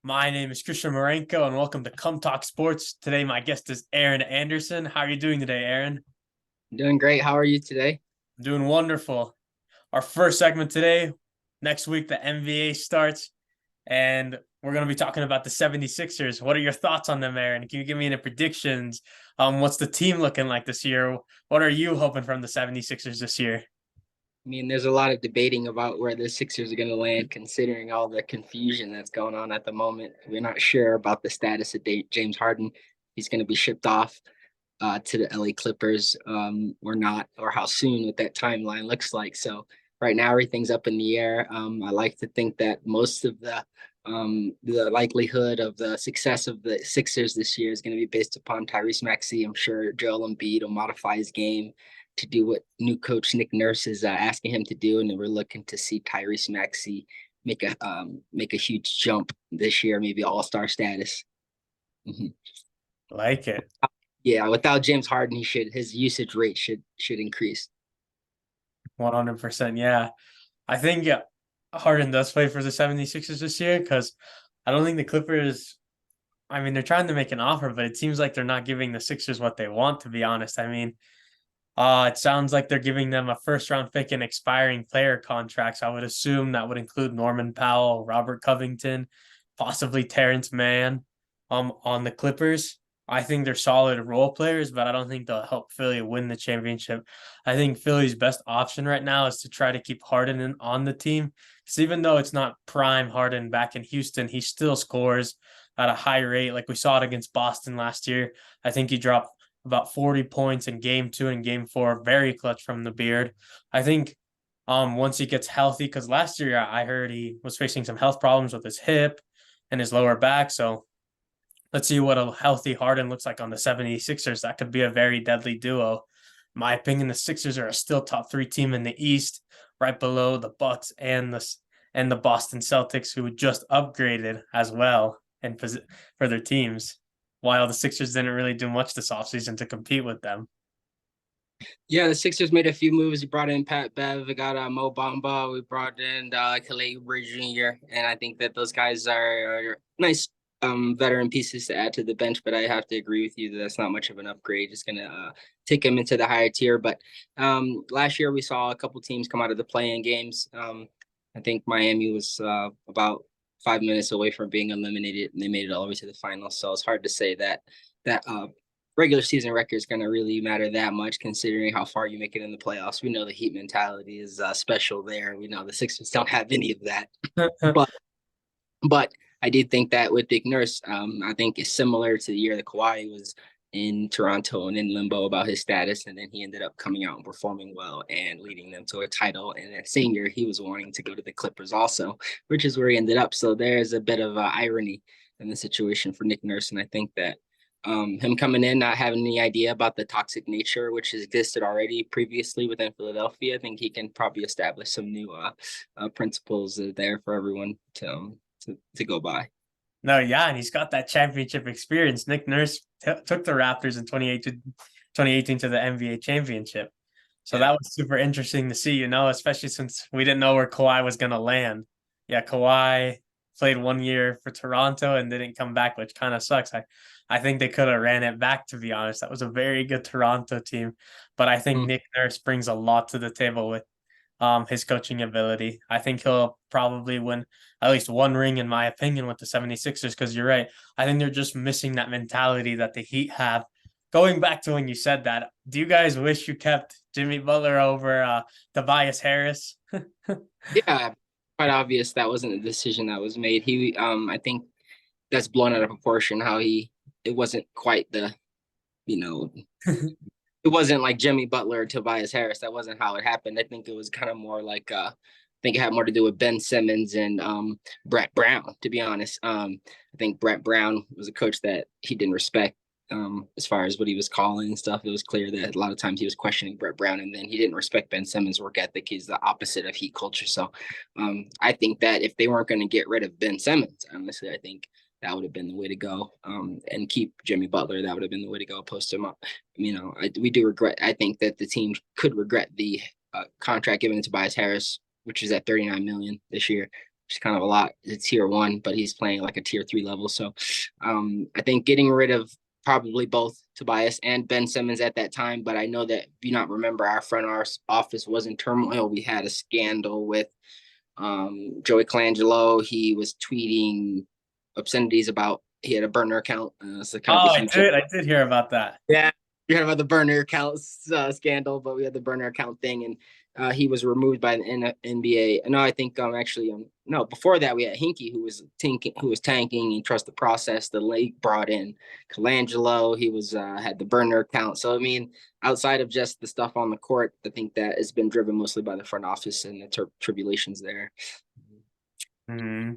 My name is Christian Marenko, and welcome to Come Talk Sports. Today, my guest is Aaron Anderson. How are you doing today, Aaron? Doing great. How are you today? I'm doing wonderful. Our first segment today, next week, the NBA starts, and we're going to be talking about the 76ers. What are your thoughts on them, Aaron? Can you give me any predictions? What's the team looking like this year? What are you hoping from the 76ers this year? I mean, there's a lot of debating about where the Sixers are going to land, considering all the confusion that's going on at the moment. We're not sure about the status of James Harden. He's going to be shipped off to the LA Clippers or not, or how soon what that timeline looks like. So right now, everything's up in the air. I like to think that most of the likelihood of the success of the Sixers this year is going to be based upon Tyrese Maxey. I'm sure Joel Embiid will modify his game to do what new coach Nick Nurse is asking him to do, and we're looking to see Tyrese Maxey make a huge jump this year, maybe All-Star status. Mm-hmm. Like it. Yeah, without James Harden, his usage rate should increase. 100%. Yeah. I think Harden does play for the 76ers this year because I don't think the Clippers, I mean, they're trying to make an offer, but it seems like they're not giving the Sixers what they want, to be honest. I mean, it sounds like they're giving them a first round pick and expiring player contracts. I would assume that would include Norman Powell, Robert Covington, possibly Terrence Mann on the Clippers. I think they're solid role players, but I don't think they'll help Philly win the championship. I think Philly's best option right now is to try to keep Harden on the team. Because even though it's not prime Harden back in Houston, he still scores at a high rate. Like we saw it against Boston last year. I think he dropped about 40 points in game 2 and game 4. Very clutch from the beard. I think once he gets healthy, because last year I heard he was facing some health problems with his hip and his lower back. So let's see what a healthy Harden looks like on the 76ers. That could be a very deadly duo. In my opinion, the Sixers are a still top 3 team in the East, right below the Bucks and the Boston Celtics, who just upgraded as well and for their teams, while the Sixers didn't really do much this offseason to compete with them. Yeah, the Sixers made a few moves. We brought in Pat Bev, we got Mo Bamba, we brought in Kelly Oubre Jr., and I think that those guys are nice veteran pieces to add to the bench. But I have to agree with you that that's not much of an upgrade. Just gonna take them into the higher tier. But last year we saw a couple teams come out of the play-in games. I think Miami was about 5 minutes away from being eliminated, and they made it all the way to the finals. So it's hard to say that regular season record is going to really matter that much, considering how far you make it in the playoffs. We know the Heat mentality is special there. We know the Sixers don't have any of that, but but I did think that with Dick Nurse, I think it's similar to the year that Kawhi was in Toronto and in limbo about his status, and then he ended up coming out and performing well and leading them to a title. And that same year, he was wanting to go to the Clippers also, which is where he ended up. So there's a bit of irony in the situation for Nick Nurse, and I think that him coming in, not having any idea about the toxic nature which has existed already previously within Philadelphia, I think he can probably establish some new principles there for everyone to go by. No, yeah, and he's got that championship experience. Nick Nurse took the Raptors in 2018 to the NBA championship. So Yeah. that was super interesting to see, especially since we didn't know where Kawhi was going to land. Yeah, Kawhi played 1 year for Toronto and didn't come back, which kind of sucks. I think they could have ran it back, to be honest. That was a very good Toronto team. But I think Mm. Nick Nurse brings a lot to the table with his coaching ability. I think he'll probably win at least one ring, in my opinion, with the 76ers, because you're right. I think they're just missing that mentality that the Heat have. Going back to when you said that, do you guys wish you kept Jimmy Butler over Tobias Harris? Yeah, quite obvious that wasn't a decision that was made. I think that's blown out of proportion how it wasn't quite you know, it wasn't like Jimmy Butler or Tobias Harris. That wasn't how it happened. I think it was kind of more like I think it had more to do with Ben Simmons and Brett Brown, to be honest. I think Brett Brown was a coach that he didn't respect as far as what he was calling and stuff. It was clear that a lot of times he was questioning Brett Brown, and then he didn't respect Ben Simmons' work ethic. He's the opposite of Heat culture. So I think that if they weren't going to get rid of Ben Simmons, honestly, I think that would have been the way to go, and keep Jimmy Butler. That would have been the way to go. Post him up. We do regret. I think that the team could regret the contract given to Tobias Harris, which is at 39 million this year. which is kind of a lot. It's tier 1, but he's playing like a tier 3 level. So I think getting rid of probably both Tobias and Ben Simmons at that time. But I know that if you not remember, our office was in turmoil. We had a scandal with Joey Colangelo. He was tweeting obscenities about, he had a burner account. So kind of Oh, a huge. I did hear about that. Yeah, you heard about the burner account scandal, but we had the burner account thing, and he was removed by the NBA. No, I think actually no, before that we had Hinkie who was tanking. He trusted the process. The league brought in Colangelo. He was had the burner account. So I mean, outside of just the stuff on the court, I think that has been driven mostly by the front office and the tribulations there. Mm-hmm.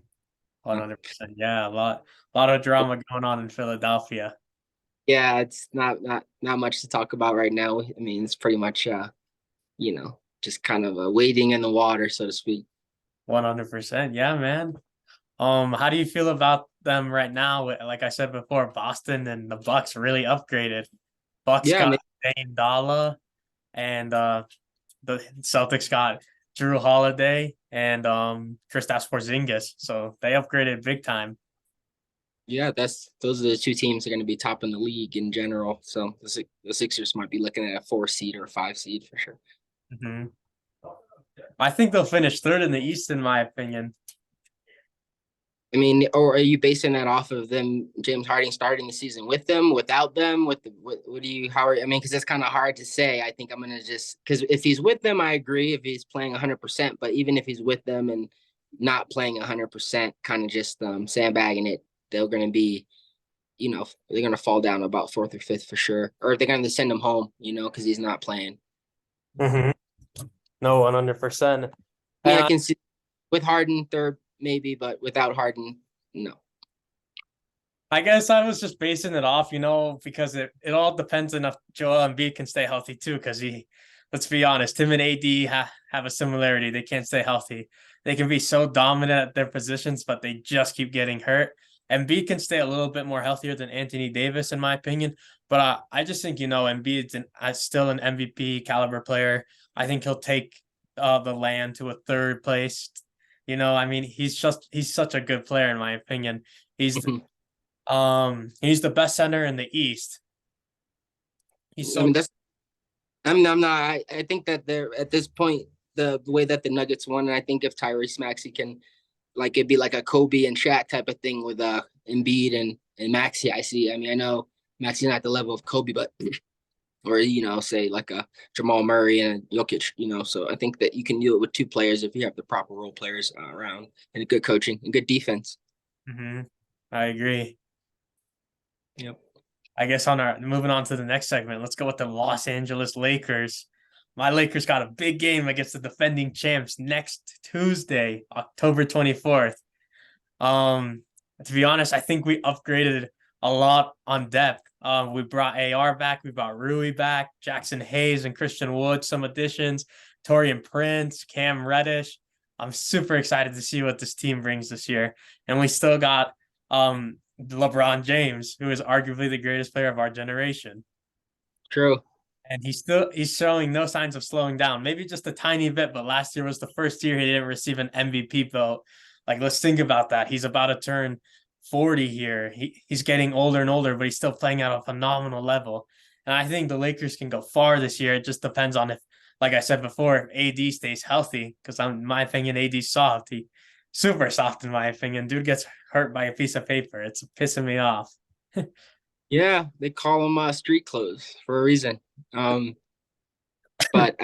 100%. Yeah, lot of drama going on in Philadelphia. Yeah, it's not much to talk about right now. I mean, it's pretty much just kind of wading in the water, so to speak. 100%. Yeah, man. How do you feel about them right now? Like I said before, Boston and the Bucks really upgraded. Bucks Yeah, got Dame Dalla, and the Celtics got Drew Holiday and Kristaps Porzingis. So they upgraded big time. yeah, those are the two teams that are going to be top in the league in general. So the Sixers might be looking at a 4 seed or a 5 seed for sure. Hmm. I think they'll finish third in the East, in my opinion. I mean, or are you basing that off of them, James Harden starting the season with them, without them? What do you, how are, I mean, because that's kind of hard to say. I think I'm going to just, because if he's with them, I agree if he's playing 100%, but even if he's with them and not playing 100%, kind of just sandbagging it, they're going to be, they're going to fall down about 4th or 5th for sure. Or they're going to send him home, because he's not playing. Mm-hmm. No, 100%. I mean, I can see with Harden, third maybe, but without Harden, no. I guess I was just basing it off, because it all depends on if Joel Embiid can stay healthy too. Because let's be honest, him and AD have a similarity. They can't stay healthy. They can be so dominant at their positions, but they just keep getting hurt. Embiid can stay a little bit more healthier than Anthony Davis, in my opinion. But I just think Embiid's still an MVP caliber player. I think he'll take the land to a third place. I mean, he's such a good player, in my opinion. He's the best center in the East. He's I mean, I'm not. I think that they're at this point the way that the Nuggets won, and I think if Tyrese Maxey can, like, it'd be like a Kobe and Shaq type of thing with Embiid and Maxey. I mean, I know Maxey's not the level of Kobe, but or say like a Jamal Murray and Jokic. So I think that you can do it with two players if you have the proper role players around and good coaching and good defense. Mm-hmm. I agree. Yep. I guess moving on to the next segment, let's go with the Los Angeles Lakers. My Lakers got a big game against the defending champs next Tuesday, October 24th. To be honest, I think we upgraded a lot on depth. We brought AR back, we brought Rui back, Jackson Hayes and Christian Wood, some additions, Taurean Prince, Cam Reddish. I'm super excited to see what this team brings this year. And we still got LeBron James, who is arguably the greatest player of our generation. True. And he's showing no signs of slowing down. Maybe just a tiny bit, but last year was the first year he didn't receive an MVP vote. Like, let's think about that. He's about to turn 40 here. He's getting older and older, but he's still playing at a phenomenal level. And I think the Lakers can go far this year. It just depends on if, like I said before, if AD stays healthy. Because in my opinion, AD's soft. He super soft in my opinion. Dude gets hurt by a piece of paper. It's pissing me off. Yeah, they call them street clothes for a reason. But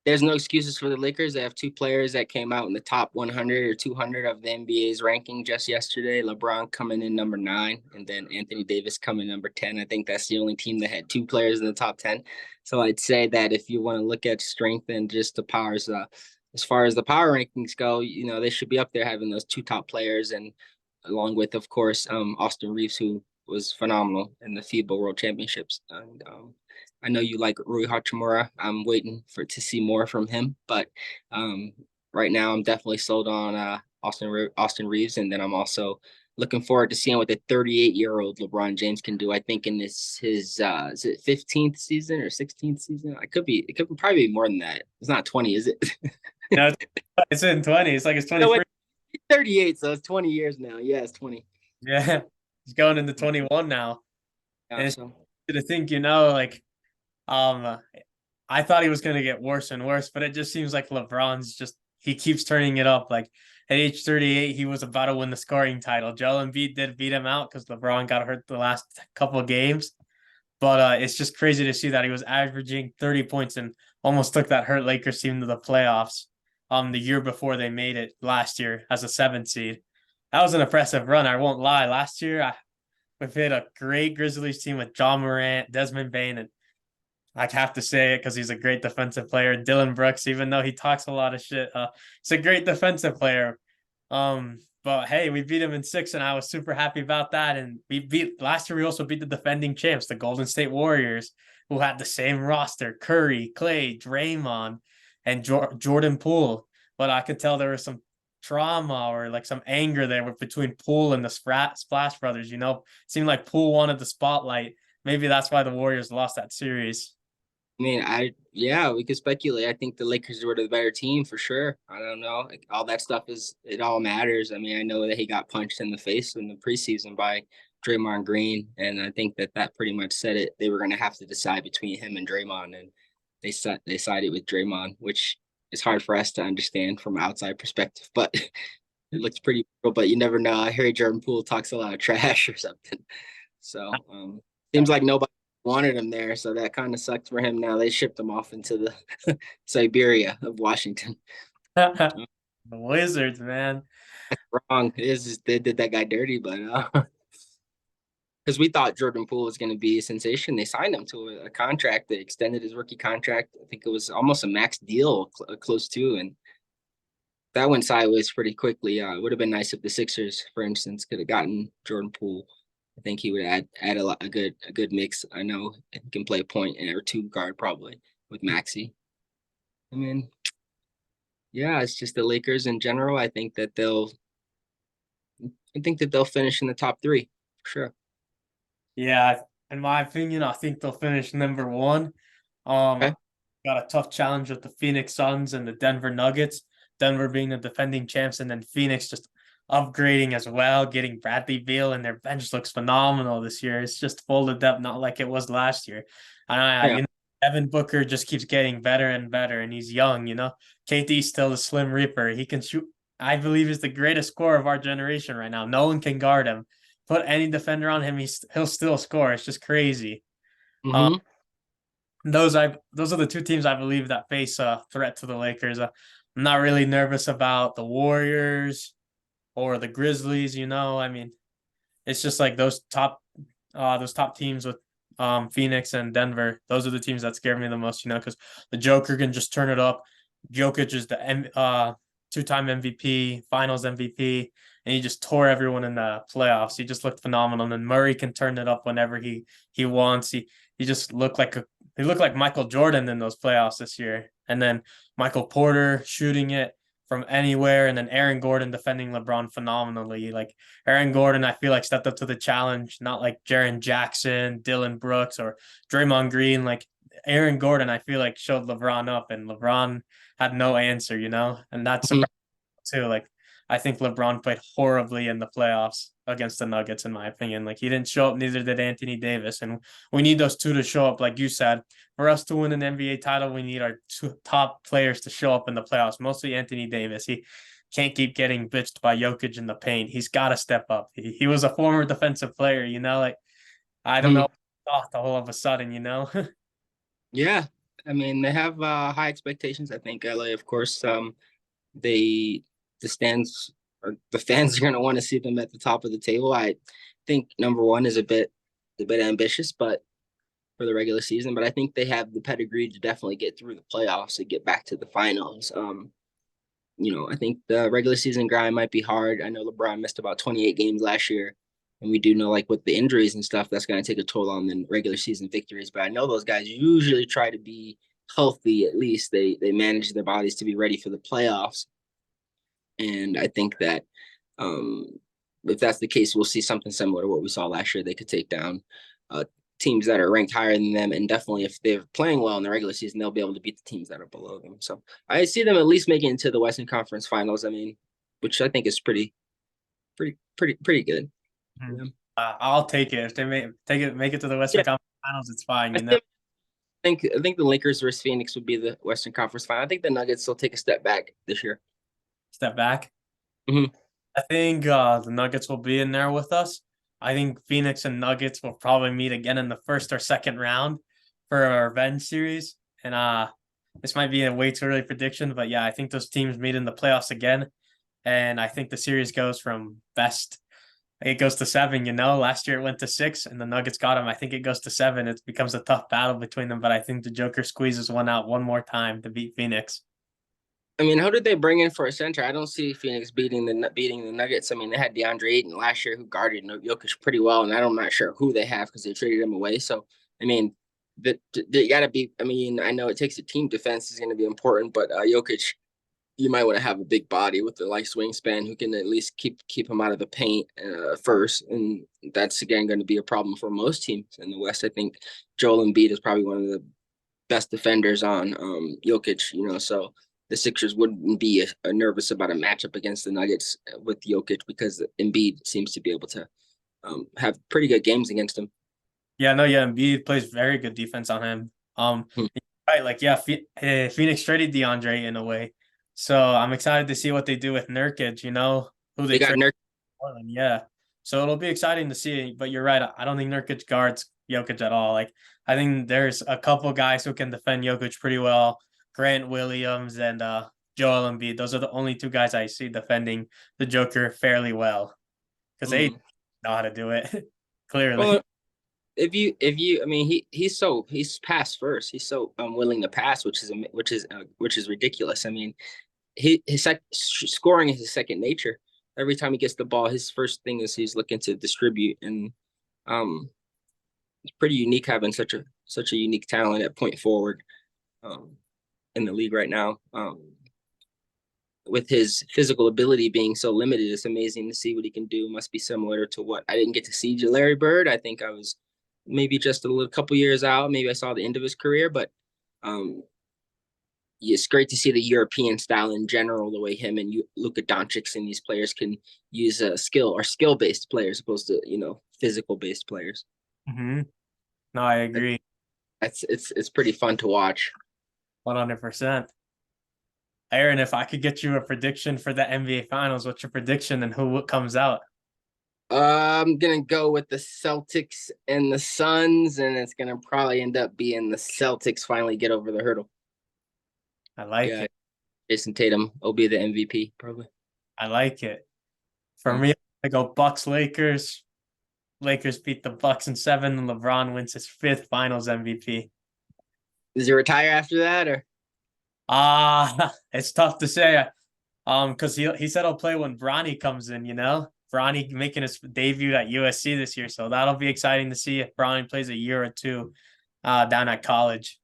there's no excuses for the Lakers. They have two players that came out in the top 100 or 200 of the NBA's ranking just yesterday. LeBron coming in number 9, and then Anthony Davis coming number 10. I think that's the only team that had two players in the top 10. So I'd say that if you want to look at strength and just the powers, as far as the power rankings go, they should be up there having those two top players, and along with, of course, Austin Reeves, who was phenomenal in the FIBA World Championships. And I know you like Rui Hachimura. I'm waiting to see more from him, but right now I'm definitely sold on Austin Reeves, and then I'm also looking forward to seeing what the 38-year-old LeBron James can do. I think in his is it 15th season or 16th season? It could probably be more than that. It's not 20, is it? It's in 20. It's like it's 21st. No, 38, so it's 20 years now. Yeah, it's 20. Yeah, he's going into 21 now, Yeah, and it's so to think, like um, I thought he was gonna get worse and worse, but it just seems like LeBron's just he keeps turning it up. Like at age 38, he was about to win the scoring title. Joel Embiid did beat him out because LeBron got hurt the last couple of games. But it's just crazy to see that he was averaging 30 points and almost took that hurt Lakers team to the playoffs the year before they made it last year as a 7th seed. That was an impressive run. I won't lie. Last year, we've hit a great Grizzlies team with John Morant, Desmond Bain, and I have to say it because he's a great defensive player. Dylan Brooks, even though he talks a lot of shit, he's a great defensive player. But hey, we beat him in 6, and I was super happy about that. And we beat last year. We also beat the defending champs, the Golden State Warriors, who had the same roster: Curry, Clay, Draymond, and Jordan Poole. But I could tell there was some trauma or like some anger there between Poole and the Splash Brothers. It seemed like Poole wanted the spotlight. Maybe that's why the Warriors lost that series. I mean, yeah, we could speculate. I think the Lakers were the better team for sure. I don't know. Like, all that stuff it all matters. I mean, I know that he got punched in the face in the preseason by Draymond Green, and I think that pretty much said it. They were going to have to decide between him and Draymond, and they sided with Draymond, which is hard for us to understand from an outside perspective, but it looks pretty cool. But you never know. I hear Jordan Poole talks a lot of trash or something. So seems like nobody wanted him there, so that kind of sucked for him. Now they shipped him off into the Siberia of Washington. The Wizards, man. Wrong. They did that guy dirty, but because we thought Jordan Poole was going to be a sensation, they signed him to a contract. They extended his rookie contract. I think it was almost a max deal, close to, and that went sideways pretty quickly. It would have been nice if the Sixers, for instance, could have gotten Jordan Poole. I think he would add a good mix. I know he can play a point or two guard probably with Maxi. I mean, yeah, it's just the Lakers in general. I think that they'll finish in the top three for sure. Yeah, in my opinion, I think they'll finish number one. Um, Okay. got a tough challenge with the Phoenix Suns and the Denver Nuggets. Denver being the defending champs, and then Phoenix just upgrading as well, getting Bradley Beal, and their bench looks phenomenal this year. It's just full of depth, not like it was last year. And Yeah. Devin Booker just keeps getting better and better, and he's young. KD's still the Slim Reaper. He can shoot. I believe he's the greatest scorer of our generation right now. No one can guard him. Put any defender on him, he'll still score. It's just crazy. Um, Mm-hmm. those are the two teams I believe that face a threat to the Lakers. I'm not really nervous about the Warriors or the Grizzlies. I mean, it's just like those top teams with Phoenix and Denver. Those are the teams that scare me the most. Because the Joker can just turn it up. Jokic is the two-time MVP, Finals MVP, and he just tore everyone in the playoffs. He just looked phenomenal. And then Murray can turn it up whenever he wants. He just he looked like Michael Jordan in those playoffs this year. And then Michael Porter shooting it from anywhere, and then Aaron Gordon defending LeBron phenomenally. Like Aaron Gordon, I feel like stepped up to the challenge, not like Jaren Jackson, Dylan Brooks, or Draymond Green. Like Aaron Gordon, I feel like showed LeBron up, and LeBron had no answer, and that's Mm-hmm. surprising too. Like I think LeBron played horribly in the playoffs against the Nuggets, in my opinion. Like he didn't show up, neither did Anthony Davis, and we need those two to show up. Like you said, for us to win an NBA title, we need our two top players to show up in the playoffs. Mostly Anthony Davis. He can't keep getting bitched by Jokic in the paint. He's got to step up. He was a former defensive player, like I don't know, thought all of a sudden. Yeah. I mean, they have high expectations. I think LA, of course, they the stands or the fans are going to want to see them at the top of the table. I think number one is a bit ambitious, but for the regular season, but I think they have the pedigree to definitely get through the playoffs and get back to the finals. I think the regular season grind might be hard. I know LeBron missed about 28 games last year, and we do know like with the injuries and stuff, that's going to take a toll on the regular season victories. But I know those guys usually try to be healthy. At least they manage their bodies to be ready for the playoffs. And I think that um, if that's the case, we'll see something similar to what we saw last year. They could take down uh, teams that are ranked higher than them, and definitely if they're playing well in the regular season, they'll be able to beat the teams that are below them. So I see them at least making it to the Western Conference Finals. I mean, which I think is pretty good. Mhm. Yeah. I'll take it if they make it to the Western Yeah, Conference Finals. It's fine, I you know. think the Lakers versus Phoenix would be the Western Conference final. I think the Nuggets will take a step back this year. Step back. Hmm. I think the Nuggets will be in there with us. I think Phoenix and Nuggets will probably meet again in the first or second round for a revenge series. And this might be a way too early prediction, but yeah, I think those teams meet in the playoffs again. And I think the series goes from best. It goes to seven, you know. Last year it went to six and the Nuggets got them. I think it goes to seven. It becomes a tough battle between them, but I think the Joker squeezes one out one more time to beat Phoenix. I mean, who did they bring in for a center? I don't see Phoenix beating the Nuggets. I mean, they had DeAndre Ayton last year who guarded Jokic pretty well, and I'm not sure who they have because they traded him away. So, I mean, they got to be. I mean, I know it takes a team defense is going to be important, but Jokic, you might want to have a big body with the light wingspan who can at least keep him out of the paint first, and that's again going to be a problem for most teams in the West. I think Joel Embiid is probably one of the best defenders on Jokic, so the Sixers wouldn't be nervous about a matchup against the Nuggets with Jokic because Embiid seems to be able to have pretty good games against him. Yeah, no, yeah, Embiid plays very good defense on him. Hmm. Right, like yeah, Phoenix traded DeAndre in a way, so I'm excited to see what they do with Nurkic. You know who they They got trade Nurk. Portland, yeah. So it'll be exciting to see. But you're right, I don't think Nurkic guards Jokic at all. Like I think there's a couple guys who can defend Jokic pretty well. Grant Williams and Joel Embiid. Those are the only two guys I see defending the Joker fairly well because they Mm. know how to do it clearly. Well, I mean, he's pass first. He's so unwilling to pass, which is ridiculous. I mean, scoring is his second nature. Every time he gets the ball, his first thing is he's looking to distribute, and um, it's pretty unique having such a unique talent at point forward um, in the league right now. With his physical ability being so limited, it's amazing to see what he can do. Must be similar to what I didn't get to see Larry Bird. I think I was maybe just a little couple years out. Maybe I saw the end of his career, but um, it's great to see the European style in general, the way him and Luka Doncic and these players can use a skill based players opposed to physical based players. Hmm. No, I agree, It's pretty fun to watch. 100%. Aaron, if I could get you a prediction for the NBA Finals, what's your prediction and who comes out? I'm gonna go with the Celtics and the Suns, and it's gonna probably end up being the Celtics finally get over the hurdle. I like Yeah, it. Jason Tatum will be the MVP probably. I like it. For Mm. me, I go Bucks Lakers. Lakers beat the Bucks in seven, and LeBron wins his fifth Finals MVP. Does he retire after that, or? It's tough to say. Because he said he'll play when Bronny comes in. You know, Bronny making his debut at USC this year, so that'll be exciting to see if Bronny plays a year or two, down at college.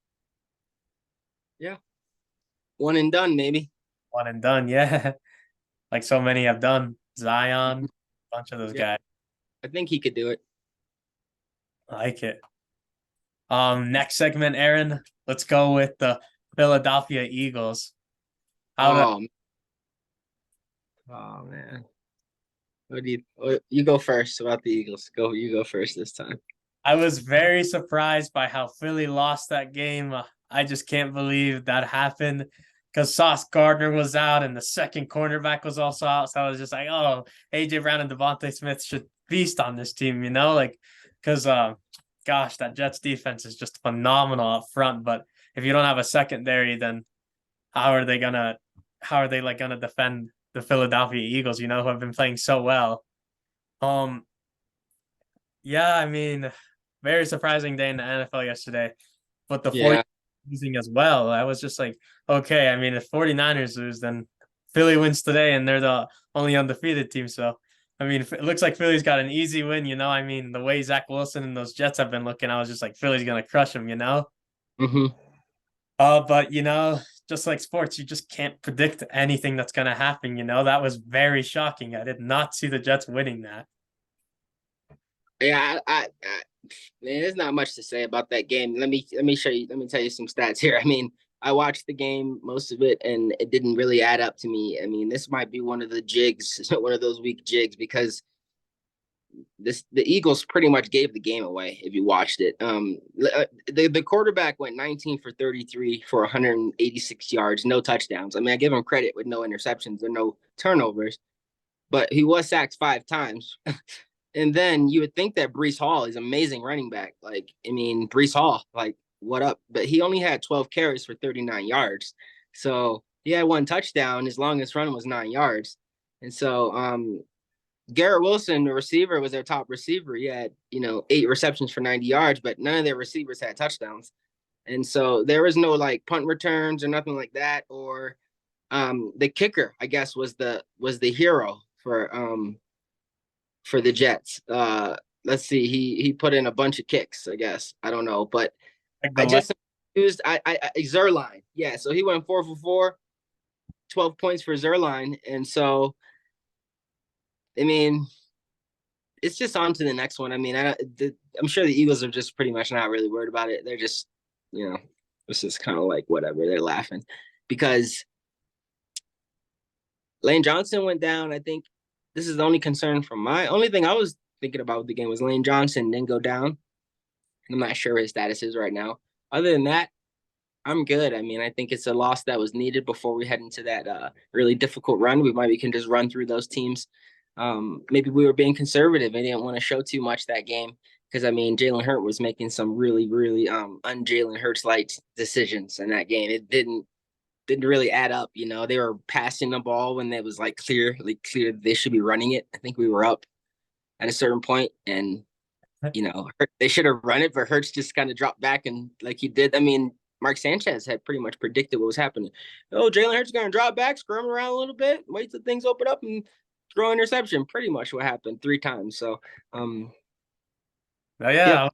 Yeah, one and done maybe. One and done, yeah. Like so many have done. Zion, a bunch of those Yeah, guys. I think he could do it. I like it. Next segment, Aaron. Let's go with the Philadelphia Eagles. How do Oh, oh man. You go first about the Eagles? You go first this time. I was very surprised by how Philly lost that game. I just can't believe that happened because Sauce Gardner was out and the second cornerback was also out. So I was just like, oh, AJ Brown and Devontae Smith should feast on this team, you know, like because gosh, that Jets defense is just phenomenal up front. But if you don't have a secondary, then how are they gonna how are they like gonna defend the Philadelphia Eagles, you know, who have been playing so well? Um, yeah, I mean, very surprising day in the NFL yesterday. But the 40 Yeah. losing as well. I was just like, okay, I mean, if 49ers lose, then Philly wins today and they're the only undefeated team. So, I mean, it looks like Philly's got an easy win, you know. I mean, the way Zach Wilson and those Jets have been looking, I was just like, Philly's gonna crush them, you know. Hmm. But you know, just like sports, you just can't predict anything that's gonna happen, you know. That was very shocking. I did not see the Jets winning that. Yeah. Man, there's not much to say about that game. Let me show you. Let me tell you some stats here. I mean, I watched the game, most of it, and it didn't really add up to me. I mean, this might be one of the jigs, one of those weak jigs, because the Eagles pretty much gave the game away if you watched it. The quarterback went 19 for 33 for 186 yards, no touchdowns. I mean, I give him credit with no interceptions or no turnovers, but he was sacked 5 times. And then you would think that Brees Hall is amazing running back. Like, I mean, Brees Hall, like, what up? But he only had 12 carries for 39 yards. So he had 1 touchdown. His longest run was 9 yards. And so Garrett Wilson, the receiver, was their top receiver. He had, 8 receptions for 90 yards, but none of their receivers had touchdowns. And so there was no like punt returns or nothing like that. Or the kicker, I guess, was the hero for the Jets. Let's see, he put in a bunch of kicks, I guess. I don't know, but Like I the just used I Zerline. Yeah, so he went 4 for 4, 12 points for Zerline. And so I mean, it's just on to the next one. I mean, I'm sure the Eagles are just pretty much not really worried about it. They're just, it's just kind of like whatever. They're laughing because Lane Johnson went down. I think this is the only concern from my only thing I was thinking about with the game was Lane Johnson didn't go down. I'm not sure his status is right now. Other than that, I'm good. I mean, I think it's a loss that was needed before we head into that really difficult run. We can just run through those teams. Maybe we were being conservative and didn't want to show too much that game because I mean Jalen Hurts was making some really, really un-Jalen Hurts like decisions in that game. It didn't really add up. They were passing the ball when it was like clear they should be running it. I think we were up at a certain point, and they should have run it, but Hurts just kind of dropped back and like he did. I mean, Mark Sanchez had pretty much predicted what was happening. Oh, Jalen Hurts is going to drop back, scrum around a little bit, wait till things open up, and throw interception. Pretty much what happened 3 times. So, oh yeah, yeah,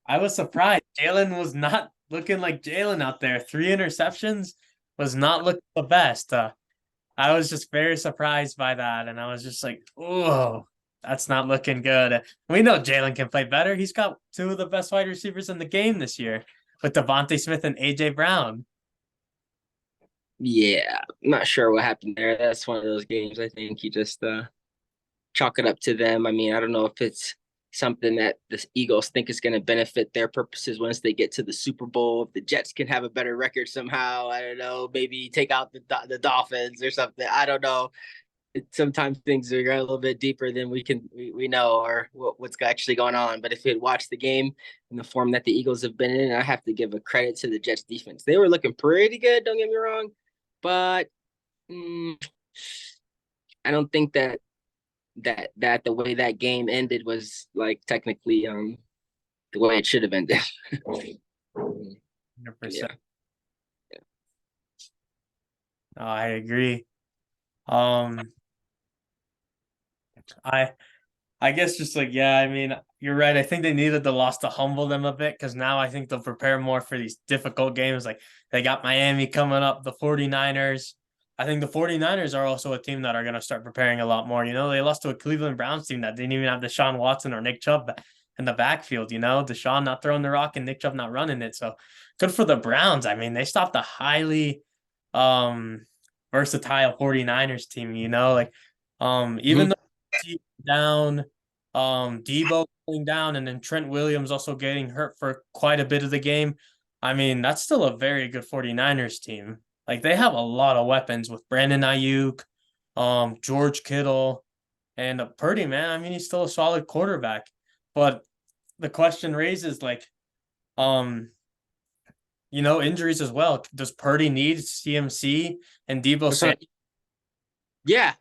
I was surprised. Jalen was not looking like Jalen out there. 3 interceptions was not looking the best. I was just very surprised by that, and I was just like, "Oh, that's not looking good." We know Jalen can play better. He's got two of the best wide receivers in the game this year with Devontae Smith and AJ Brown. yeah, I'm not sure what happened there. That's one of those games. I think you just chalk it up to them. I mean, I don't know if it's something that the Eagles think is going to benefit their purposes once they get to the Super Bowl. If the Jets can have a better record somehow, I don't know, maybe take out the Dolphins or something. I don't know. Sometimes things are a little bit deeper than we know or what's actually going on. But if you had watched the game in the form that the Eagles have been in, I have to give a credit to the Jets defense. They were looking pretty good. Don't get me wrong, but I don't think that the way that game ended was like technically the way it should have ended. 100%. Yeah. Oh, I agree. Um, I I guess just like yeah, I mean, you're right. I think they needed the loss to humble them a bit because now I think they'll prepare more for these difficult games. Like they got Miami coming up, the 49ers. I think the 49ers are also a team that are going to start preparing a lot more. They lost to a Cleveland Browns team that didn't even have Deshaun Watson or Nick Chubb in the backfield. Deshaun not throwing the rock and Nick Chubb not running it. So good for the Browns. I mean, they stopped a highly um versatile 49ers team, like even Mhm. though down, Debo going down, and then Trent Williams also getting hurt for quite a bit of the game. I mean, that's still a very good 49ers team. Like they have a lot of weapons with Brandon Ayuk, George Kittle, and Purdy, man. I mean, he's still a solid quarterback. But the question raises like, um, injuries as well. Does Purdy need CMC and Debo That's what, Samuel? yeah,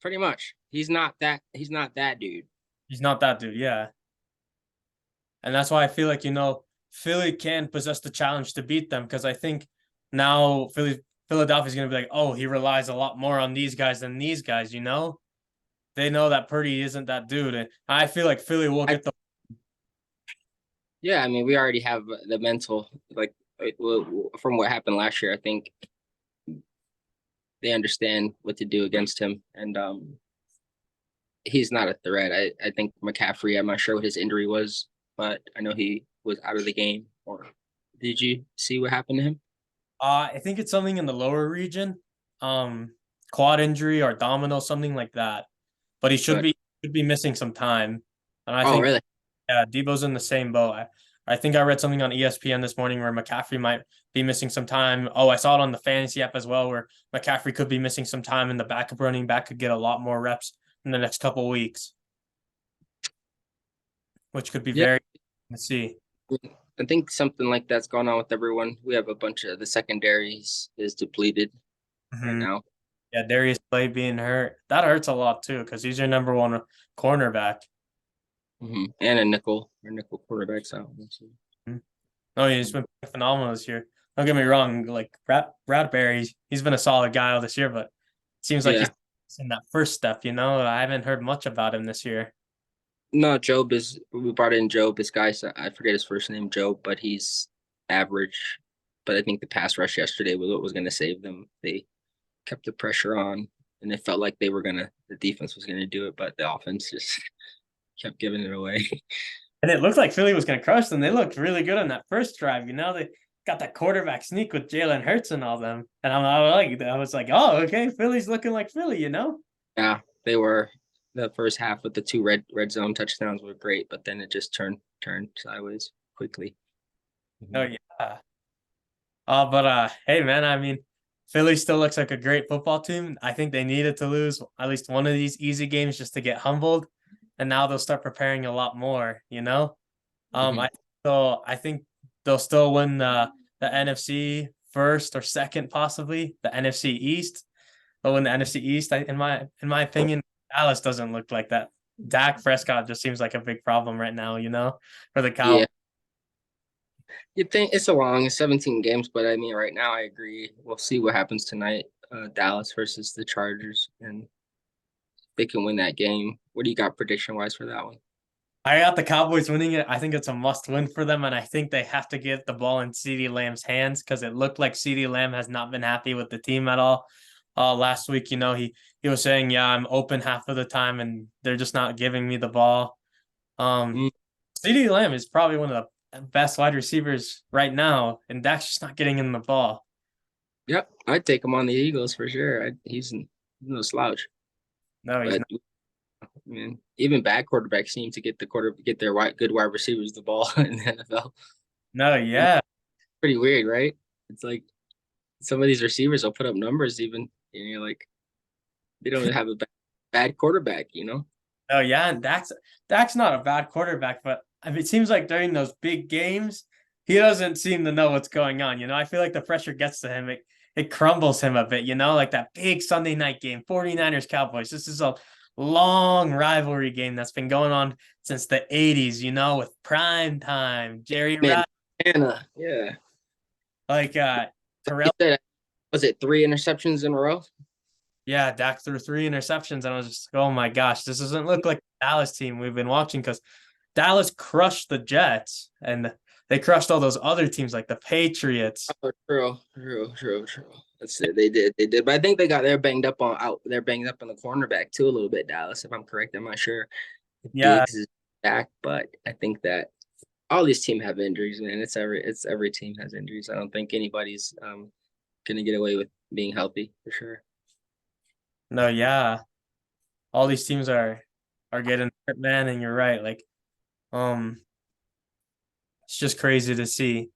pretty much. He's not that dude. He's not that dude, yeah. And that's why I feel like, Philly can possess the challenge to beat them because I think now Philadelphia's going to be like, oh, he relies a lot more on these guys than these guys. They know that Purdy isn't that dude. And I feel like Philly will I get the. Yeah, I mean, we already have the mental from what happened last year. I think they understand what to do against him, and he's not a threat. I think McCaffrey. I'm not sure what his injury was, but I know he was out of the game. Or did you see what happened to him? I think it's something in the lower region, um, quad injury or abdominal, something like that. But he But should be missing some time, and I oh, think really? yeah, Debo's in the same boat. I think I read something on ESPN this morning where McCaffrey might be missing some time. Oh, I saw it on the fantasy app as well, where McCaffrey could be missing some time, and the backup running back could get a lot more reps in the next couple weeks, which could be Yeah, very to see. I think something like that's going on with everyone. We have a bunch of the secondaries is depleted right Mhm. now. Yeah, Darius Slay being hurt, that hurts a lot too, because he's your number one cornerback. And a nickel quarterbacks out. Mhm. Oh, he's been phenomenal this year. Don't get me wrong, like Bradbury, he's been a solid guy all this year, but it seems like Yeah. he's in that first step. I haven't heard much about him this year. No, Job is we brought in Job, this guy, so I forget his first name, Job, but he's average. But I think the pass rush yesterday was what was gonna save them. They kept the pressure on and it felt like the defense was gonna do it, but the offense just kept giving it away. And it looked like Philly was going to crush them. They looked really good on that first drive. They got that quarterback sneak with Jalen Hurts and all them. And I was like, oh, okay, Philly's looking like Philly. Yeah, they were the first half with the two red zone touchdowns were great, but then it just turned sideways quickly. Oh yeah. But hey man, I mean, Philly still looks like a great football team. I think they needed to lose at least one of these easy games just to get humbled, and now they'll start preparing a lot more. Mm-hmm. I I think they'll still win the NFC first or second, possibly the NFC East. They'll win the NFC East. In my opinion, Dallas doesn't look like that. Dak Prescott just seems like a big problem right now, for the Yeah, Cowboys. you think it's a long 17 games, but I mean, right now I agree. We'll see what happens tonight. Dallas versus the Chargers, and they can win that game. What do you got prediction wise for that one? I got the Cowboys winning it. I think it's a must win for them, and I think they have to get the ball in CeeDee Lamb's hands because it looked like CeeDee Lamb has not been happy with the team at all. Last week, he was saying, "Yeah, I'm open half of the time, and they're just not giving me the ball." Um, Mm, CeeDee Lamb is probably one of the best wide receivers right now, and Dak's just not getting him the ball. yep, I'd take him on the Eagles for sure. He's no slouch, No, he's but not. I mean, even bad quarterbacks seem to get their good wide receivers the ball in the NFL. No, yeah. Pretty weird, right? It's like some of these receivers will put up numbers even, and you're like, they don't have a bad quarterback, you know? Oh yeah, and Dak's not a bad quarterback, but I mean, it seems like during those big games, he doesn't seem to know what's going on. I feel like the pressure gets to him. It crumbles him a bit, like that big Sunday night game, 49ers Cowboys. This is a long rivalry game that's been going on since the 80s, with prime time, Jerry Man, Rice, Anna, yeah. like You Terrell. said, was it 3 interceptions in a row? Yeah, Dak threw three interceptions, and I was just, oh my gosh, this doesn't look like the Dallas team we've been watching because Dallas crushed the Jets and they crushed all those other teams like the Patriots. Oh, true. That's it. They did. But I think they're banged up on out. They're banged up on the cornerback too a little bit. Dallas, if I'm correct, I'm not sure if Yeah, Diggs is back, but I think that all these teams have injuries, man. It's every team has injuries. I don't think anybody's gonna get away with being healthy for sure. no, yeah. All these teams are getting hurt, man, and you're right. Like, um, it's just crazy to see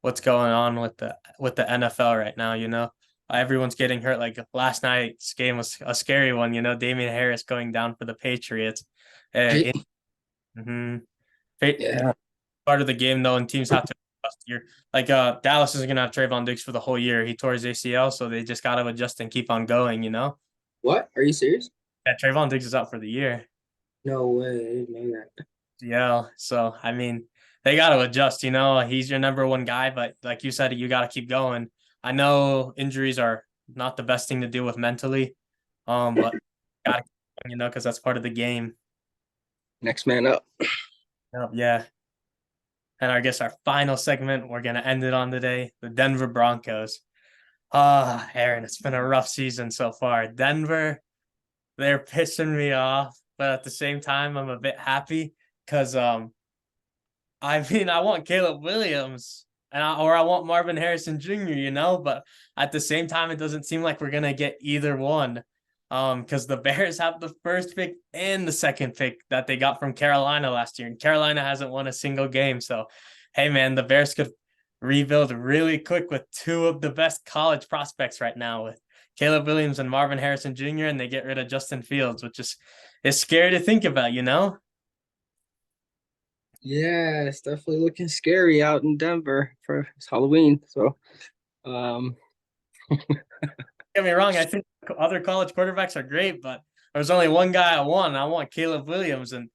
what's going on with the NFL right now. Everyone's getting hurt. Like last night's game was a scary one, Damian Harris going down for the Patriots. Right? Mhm. Yeah. Part of the game though, and teams have to adjust. Dallas isn't gonna have Trayvon Diggs for the whole year. He tore his ACL, so they just gotta adjust and keep on going. What? Are you serious? Yeah, Trayvon Diggs is out for the year. No way. I didn't know that. Yeah, so I mean, they gotta adjust. He's your number one guy, but like you said, you gotta keep going. I know injuries are not the best thing to deal with mentally, but gotta keep going, because that's part of the game. Next man up. Yeah. And I guess our final segment, we're gonna end it on today, the Denver Broncos. Aaron, it's been a rough season so far. Denver, they're pissing me off, but at the same time, I'm a bit happy because I mean, I want Caleb Williams, or I want Marvin Harrison Jr., but at the same time, it doesn't seem like we're gonna get either one. Because the Bears have the first pick and the second pick that they got from Carolina last year, and Carolina hasn't won a single game. So, hey man, the Bears could rebuild really quick with two of the best college prospects right now with Caleb Williams and Marvin Harrison Jr., and they get rid of Justin Fields, which is scary to think about. Yeah, it's definitely looking scary out in Denver for Halloween. So, um, Get me wrong, I think other college quarterbacks are great, but there's only one guy I want. And I want Caleb Williams, and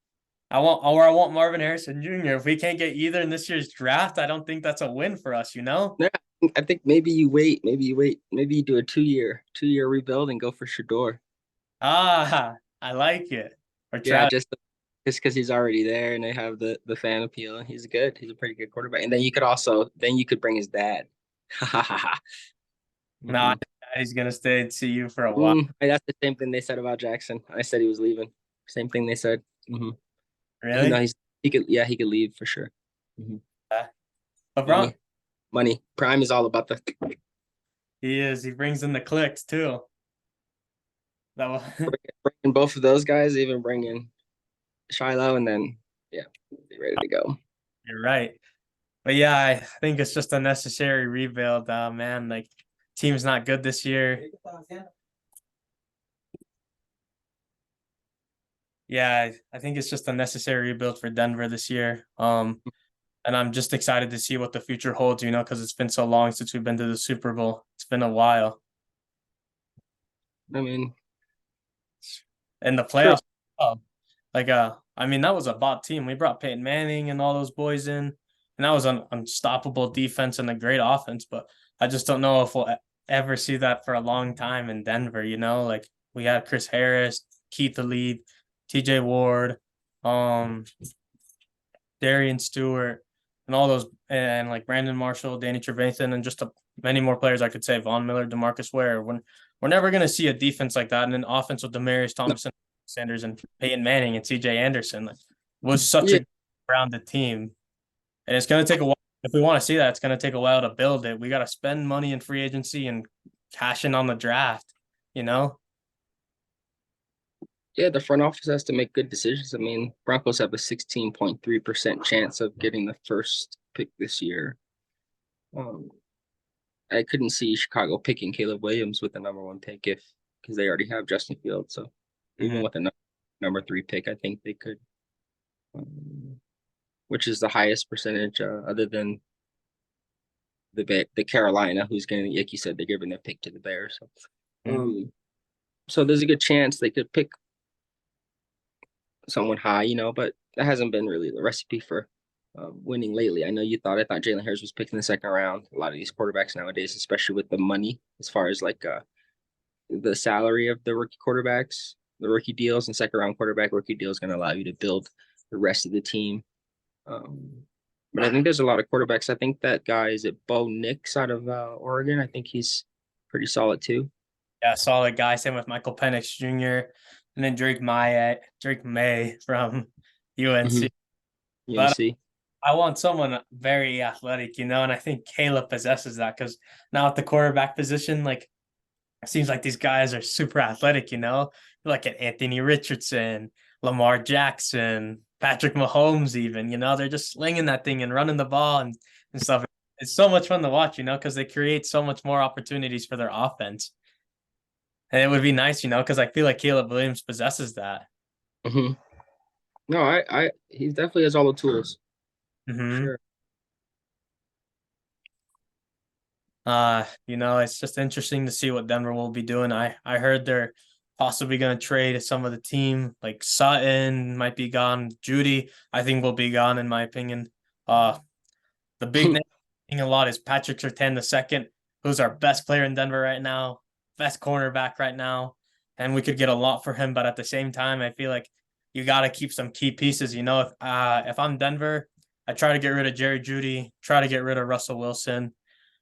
I want Marvin Harrison Jr. If we can't get either in this year's draft, I don't think that's a win for us. yeah, I think maybe you wait, maybe you do a two year rebuild and go for Shador. Ah, I like it. Or Yeah, Travis. just because he's already there and they have the fan appeal. And he's good. He's a pretty good quarterback. And then you could bring his dad. No, Mhm. he's gonna stay at CU for a while. That's the same thing they said about Jackson. I said he was leaving. Same thing they said. Really? He could leave for sure. hmm Uh, LeBron, Money, money. Prime is all about the he is. He brings in the clicks too. That was, bringing both of those guys, even bringing Shiloh, and then yeah, be ready to go. you're right. But yeah, I think it's just a necessary rebuild, man. Like team's not good this year. Yeah, I think it's just a necessary rebuild for Denver this year. And I'm just excited to see what the future holds, because it's been so long since we've been to the Super Bowl. It's been a while. I mean, And the true. playoffs, I mean, that was a bot team. We brought Peyton Manning and all those boys in, and that was an unstoppable defense and a great offense. But I just don't know if we'll ever see that for a long time in Denver. Like we had Chris Harris, Keith Lee, TJ Ward, um, Darian Stewart, and all those, and like Brandon Marshall, Danny Trevathan, and just many more players I could say. Von Miller, Demarcus Ware. When we're never going to see a defense like that, and an offense with Demarius No, Thompson, Sanders, and Peyton Manning and C.J. Anderson was such yeah, a rounded team, and it's going to take a while. If we want to see that, it's going to take a while to build it. We got to spend money in free agency and cash in on the draft. You know, yeah, the front office has to make good decisions. I mean, Broncos have a 16.3% chance of getting the first pick this year. Um, I couldn't see Chicago picking Caleb Williams with the number one pick if because they already have Justin Fields. So even mm-hmm. with the number three pick, I think they could, um, which is the highest percentage other than the Carolina, who's going to, like you said, they're giving their pick to the Bears. So there's a good chance they could pick someone high, but that hasn't been really the recipe for winning lately. I thought Jalen Hurts was picked in the second round. A lot of these quarterbacks nowadays, especially with the money, as far as like the salary of the rookie quarterbacks, the rookie deals, and second round quarterback rookie deal is going to allow you to build the rest of the team. But I think there's a lot of quarterbacks. I think that guy is it Bo Nix out of Oregon. I think he's pretty solid too. Yeah, solid guy. Same with Michael Penix Jr. and then Drake May from UNC. But UNC. I want someone very athletic, and I think Caleb possesses that because now at the quarterback position, like it seems like these guys are super athletic. Like at Anthony Richardson, Lamar Jackson, Patrick Mahomes, even, they're just slinging that thing and running the ball and stuff. It's so much fun to watch, because they create so much more opportunities for their offense. And it would be nice, because I feel like Caleb Williams possesses that. Mm-hmm. No, he definitely has all the tools. Mm-hmm. Sure. It's just interesting to see what Denver will be doing. I heard they're possibly going to trade some of the team, like Sutton might be gone. Judy, I think, will be gone in my opinion. The big name a lot is Patrick Surtain II, who's our best player in Denver right now, best cornerback right now, and we could get a lot for him. But at the same time, I feel like you got to keep some key pieces. If I'm Denver, I try to get rid of Jerry Judy, try to get rid of Russell Wilson,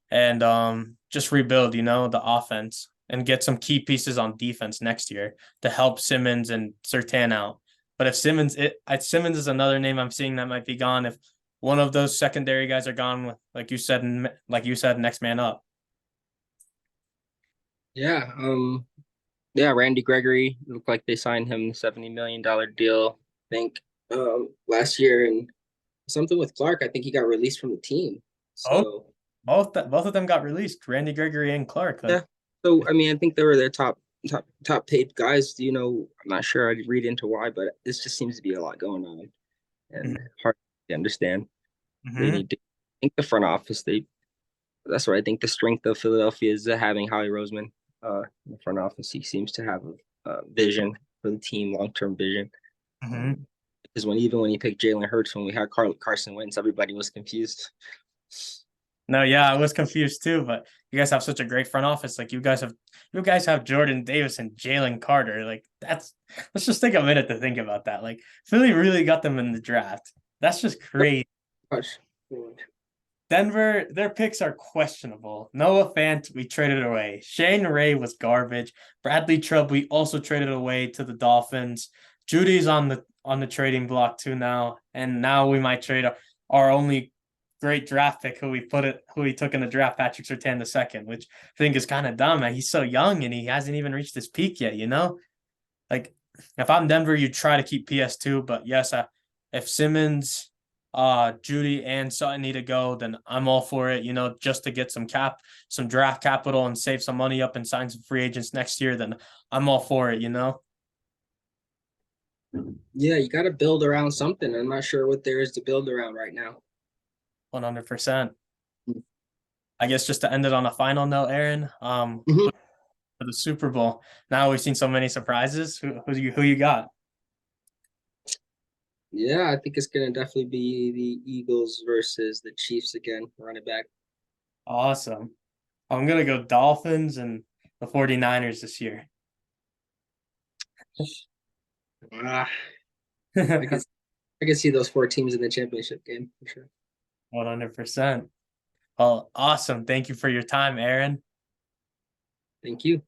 and just rebuild, the offense and get some key pieces on defense next year to help Simmons and Surtain out. But if Simmons is another name I'm seeing that might be gone. If one of those secondary guys are gone, like you said, next man up. Yeah. Yeah, Randy Gregory looked like they signed him $70 million deal, I think, last year. And something with Clark, I think he got released from the team. Oh, So both of them got released, Randy Gregory and Clark. yeah. Like, So I mean, I think they were their top paid guys. You know, I'm not sure I'd read into why, but this just seems to be a lot going on and hard to understand. They mm-hmm. need to I think the front office, that's what I think the strength of Philadelphia is having Howie Roseman in the front office. He seems to have a vision for the team, long-term vision. Mm-hmm. Because when he picked Jalen Hurts, when we had Carson Wentz, everybody was confused. No, yeah, I was confused too, but you guys have such a great front office. Like you guys have Jordan Davis and Jalen Carter. Like let's just take a minute to think about that. Like Philly really got them in the draft. That's just crazy. Gosh. Denver, their picks are questionable. Noah Fant, we traded away. Shane Ray was garbage. Bradley Chubb, we also traded away to the Dolphins. Judy's on the trading block too now, and now we might trade our only great draft pick who we took in the draft, Patrick Surtain the second, which I think is kind of dumb. He's so young and he hasn't even reached his peak yet. You know, like if I'm Denver, you try to keep PS2, but yes, if Simmons, Judy and Sutton need to go, then I'm all for it. You know, just to get some draft capital and save some money up and sign some free agents next year, then I'm all for it. You know, Yeah, you got to build around something. I'm not sure what there is to build around right now. 100%. I guess just to end it on a final note, Aaron, Mhm. for the Super Bowl. Now we've seen so many surprises. Who you got? Yeah, I think it's gonna definitely be the Eagles versus the Chiefs again, running back. Awesome. I'm gonna go Dolphins and the 49ers this year. Ah, I can I can see those four teams in the championship game for sure. 100%. Well, awesome. Thank you for your time, Aaron. Thank you.